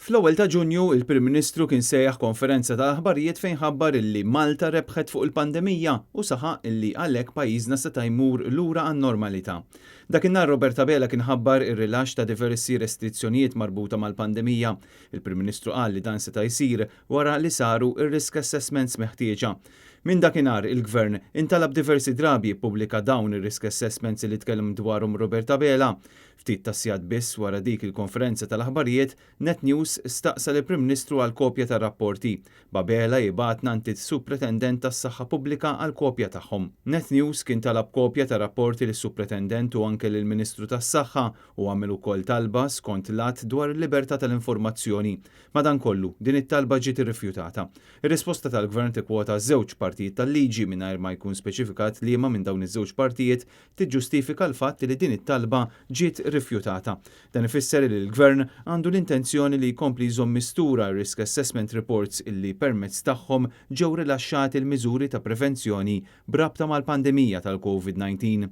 Fl-ewwel ta' Ġunju, il-Prim Ministru kien sejjaħ konferenza ta' aħbarijiet fejn ħabbar illi Malta rebħet fuq il-pandemija u saħaq illi għalhekk pajjiżna seta' jmur lura għan-normalità. Dakinhar Robert Abela kien ħabbar ir-rilaxx ta' diversi restrizzjonijiet marbuta mal-pandemija. Il-Prim Ministru qal li dan seta' jsir wara li saru ir-risk assessments meħtieġa. Min dakinhar il-Gvern intalab diversi drabi jippubblika dawn ir-risk assessments li tkellem dwarhom Robert Abela. Ftit ta' sigħat biss wara dik il-konferenza tal-aħbarijiet, Net News staqsa lill-Prim Ministru għal kopja tar-rapporti. Babela jibatna anti s-Supretendent tas-Saħħa Pubblika għal kopja tagħhom. Net News kien talab kopja tar-rapporti lis-Supretendent u anke lill-Ministru tas-Saħħa u għamel ukoll talba skont lat dwar il-libertà tal-informazzjoni. Madankollu, din it-talba ġiet irrifjutata. Ir-risposta tal-Gvern tikkwota żewġ partijiet tal-liġi mingħajr ma jkun speċifikat liema minn dawn iż-żewġ partijiet tiġġustifika l-fatt li din it-talba ġiet rifjutata. Dan ifisser li l-Gvern għandu l-intenzjoni li jkompli jżomm mistura risk assessment reports illi permezz tagħhom ġew rilaxxati l-miżuri ta' prevenzjoni brabta mal-pandemija tal-COVID-19.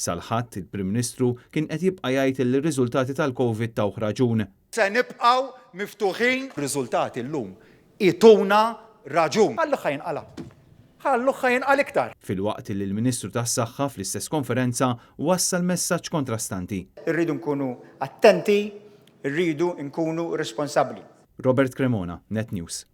Sal-ħadd il-Prim Ministru kien qed jibqa' jgħid li r-riżultati tal-COVID tawh raġun. Se nibqgħu miftuħin riżultati llum ituna raġun. Ħallu ħajnqalab. Ħallu ħajnqal iktar. Filwaqt li l-Ministru tas-Saħħa fl-istess konferenza wassal messaġġ kontrastanti. Irridu nkunu attenti, irridu nkunu responsabbli. Robert Cremona, Net News.